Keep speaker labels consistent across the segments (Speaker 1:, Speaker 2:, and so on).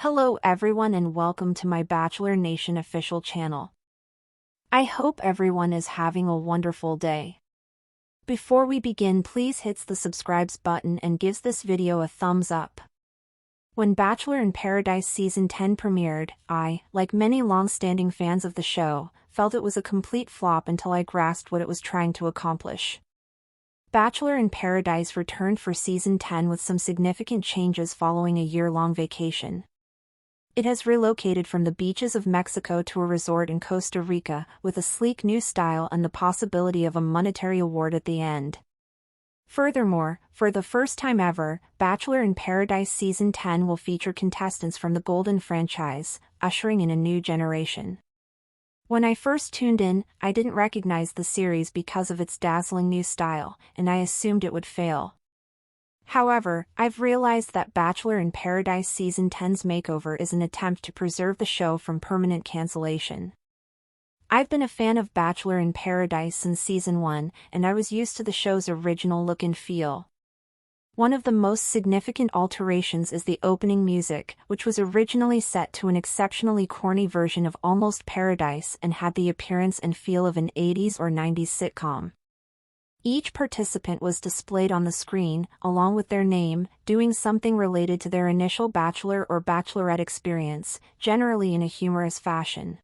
Speaker 1: Hello everyone and welcome to my Bachelor Nation official channel. I hope everyone is having a wonderful day. Before we begin, please hit the subscribe button and gives this video a thumbs up. When Bachelor in Paradise Season 10 premiered, I, like many long-standing fans of the show, felt it was a complete flop until I grasped what it was trying to accomplish. Bachelor in Paradise returned for Season 10 with some significant changes following a year-long vacation. It has relocated from the beaches of Mexico to a resort in Costa Rica, with a sleek new style and the possibility of a monetary award at the end. Furthermore, for the first time ever, Bachelor in Paradise Season 10 will feature contestants from the Golden franchise, ushering in a new generation. When I first tuned in, I didn't recognize the series because of its dazzling new style, and I assumed it would fail. However, I've realized that Bachelor in Paradise Season 10's makeover is an attempt to preserve the show from permanent cancellation. I've been a fan of Bachelor in Paradise since Season 1, and I was used to the show's original look and feel. One of the most significant alterations is the opening music, which was originally set to an exceptionally corny version of Almost Paradise and had the appearance and feel of an 80s or 90s sitcom. Each participant was displayed on the screen, along with their name, doing something related to their initial Bachelor or Bachelorette experience, generally in a humorous fashion.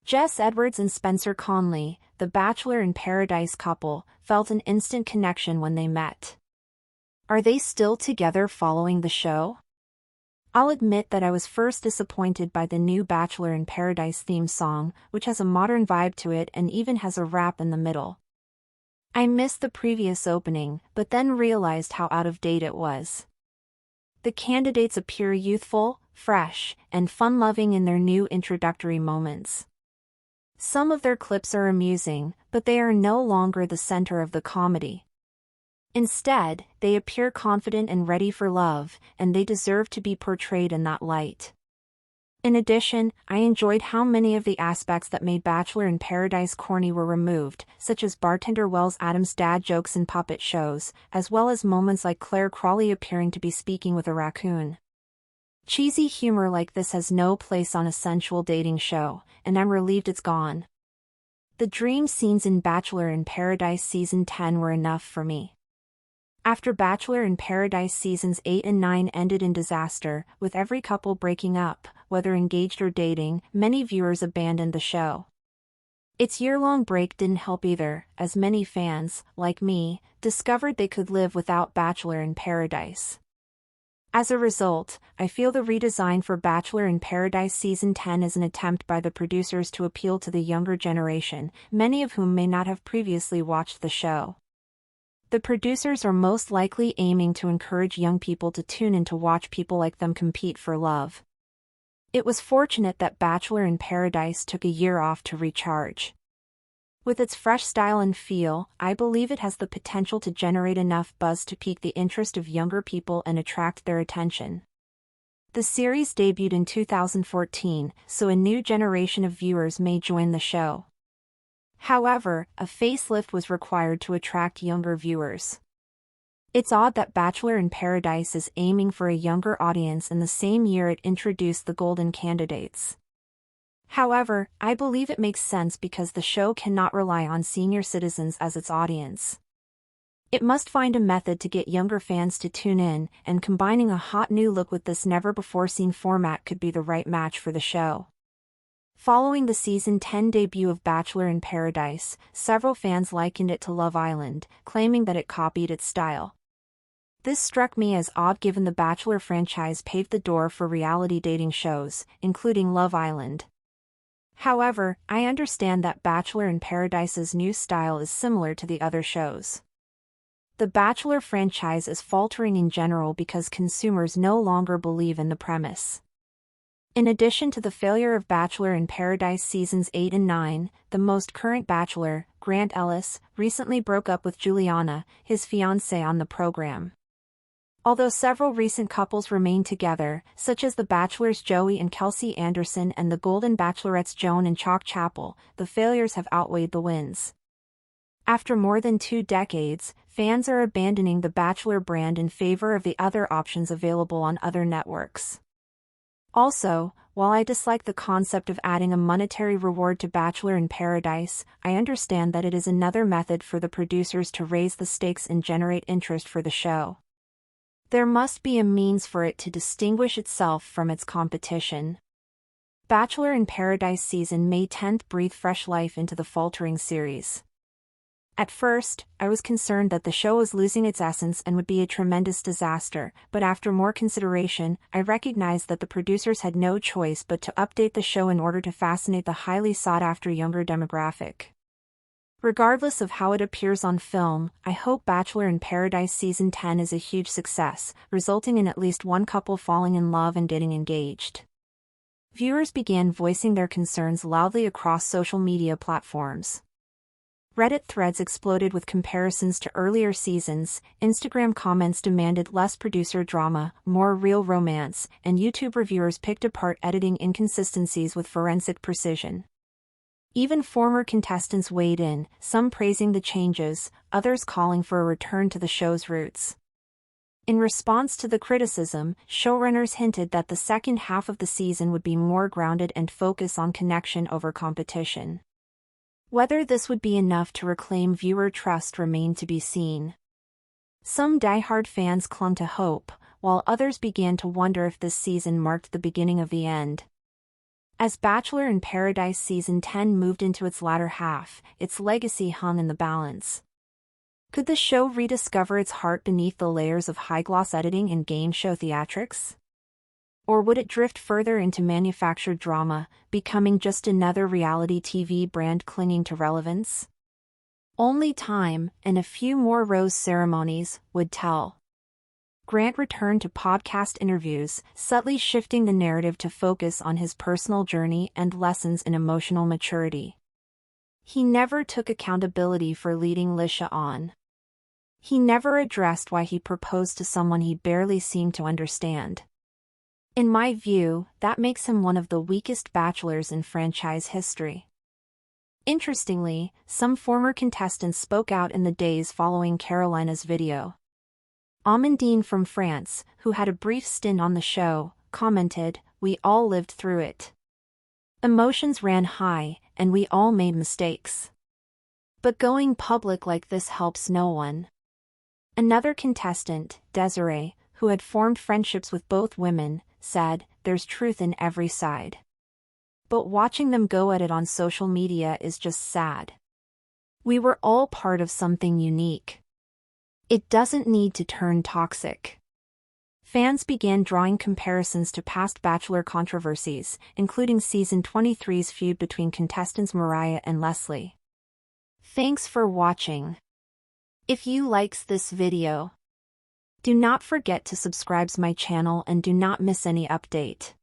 Speaker 1: Jess Edwards and Spencer Conley, the Bachelor in Paradise couple, felt an instant connection when they met. Are they still together following the show? I'll admit that I was first disappointed by the new Bachelor in Paradise theme song, which has a modern vibe to it and even has a rap in the middle. I missed the previous opening, but then realized how out of date it was. The candidates appear youthful, fresh, and fun-loving in their new introductory moments. Some of their clips are amusing, but they are no longer the center of the comedy. Instead, they appear confident and ready for love, and they deserve to be portrayed in that light. In addition, I enjoyed how many of the aspects that made Bachelor in Paradise corny were removed, such as bartender Wells Adams' dad jokes and puppet shows, as well as moments like Claire Crawley appearing to be speaking with a raccoon. Cheesy humor like this has no place on a sensual dating show, and I'm relieved it's gone. The dream scenes in Bachelor in Paradise Season 10 were enough for me. After Bachelor in Paradise Seasons 8 and 9 ended in disaster, with every couple breaking up, whether engaged or dating, many viewers abandoned the show. Its year-long break didn't help either, as many fans, like me, discovered they could live without Bachelor in Paradise. As a result, I feel the redesign for Bachelor in Paradise Season 10 is an attempt by the producers to appeal to the younger generation, many of whom may not have previously watched the show. The producers are most likely aiming to encourage young people to tune in to watch people like them compete for love. It was fortunate that Bachelor in Paradise took a year off to recharge. With its fresh style and feel, I believe it has the potential to generate enough buzz to pique the interest of younger people and attract their attention. The series debuted in 2014, so a new generation of viewers may join the show. However, a facelift was required to attract younger viewers. It's odd that Bachelor in Paradise is aiming for a younger audience in the same year it introduced the Golden candidates. However, I believe it makes sense because the show cannot rely on senior citizens as its audience. It must find a method to get younger fans to tune in, and combining a hot new look with this never-before-seen format could be the right match for the show. Following the Season 10 debut of Bachelor in Paradise, several fans likened it to Love Island, claiming that it copied its style. This struck me as odd given the Bachelor franchise paved the door for reality dating shows, including Love Island. However, I understand that Bachelor in Paradise's new style is similar to the other shows. The Bachelor franchise is faltering in general because consumers no longer believe in the premise. In addition to the failure of Bachelor in Paradise Seasons 8 and 9, the most current Bachelor, Grant Ellis, recently broke up with Juliana, his fiancée on the program. Although several recent couples remain together, such as The Bachelor's Joey and Kelsey Anderson and The Golden Bachelorette's Joan and Chalk Chapel, the failures have outweighed the wins. After more than 2 decades, fans are abandoning the Bachelor brand in favor of the other options available on other networks. Also, while I dislike the concept of adding a monetary reward to Bachelor in Paradise, I understand that it is another method for the producers to raise the stakes and generate interest for the show. There must be a means for it to distinguish itself from its competition. Bachelor in Paradise season May 10th breathed fresh life into the faltering series. At first, I was concerned that the show was losing its essence and would be a tremendous disaster, but after more consideration, I recognized that the producers had no choice but to update the show in order to fascinate the highly sought-after younger demographic. Regardless of how it appears on film, I hope Bachelor in Paradise Season 10 is a huge success, resulting in at least one couple falling in love and getting engaged. Viewers began voicing their concerns loudly across social media platforms. Reddit threads exploded with comparisons to earlier seasons, Instagram comments demanded less producer drama, more real romance, and YouTube reviewers picked apart editing inconsistencies with forensic precision. Even former contestants weighed in, some praising the changes, others calling for a return to the show's roots. In response to the criticism, showrunners hinted that the second half of the season would be more grounded and focus on connection over competition. Whether this would be enough to reclaim viewer trust remained to be seen. Some diehard fans clung to hope, while others began to wonder if this season marked the beginning of the end. As Bachelor in Paradise Season 10 moved into its latter half, its legacy hung in the balance. Could the show rediscover its heart beneath the layers of high-gloss editing and game show theatrics? Or would it drift further into manufactured drama, becoming just another reality TV brand clinging to relevance? Only time, and a few more rose ceremonies, would tell. Grant returned to podcast interviews, subtly shifting the narrative to focus on his personal journey and lessons in emotional maturity. He never took accountability for leading Lisha on. He never addressed why he proposed to someone he barely seemed to understand. In my view, that makes him one of the weakest bachelors in franchise history. Interestingly, some former contestants spoke out in the days following Carolina's video. Amandine from France, who had a brief stint on the show, commented, "We all lived through it. Emotions ran high, and we all made mistakes. But going public like this helps no one." Another contestant, Desiree, who had formed friendships with both women, said, "There's truth in every side. But watching them go at it on social media is just sad. We were all part of something unique. It doesn't need to turn toxic." Fans began drawing comparisons to past Bachelor controversies, including Season 23's feud between contestants Mariah and Leslie. Thanks for watching. If you likes this video, do not forget to subscribe to my channel and do not miss any update.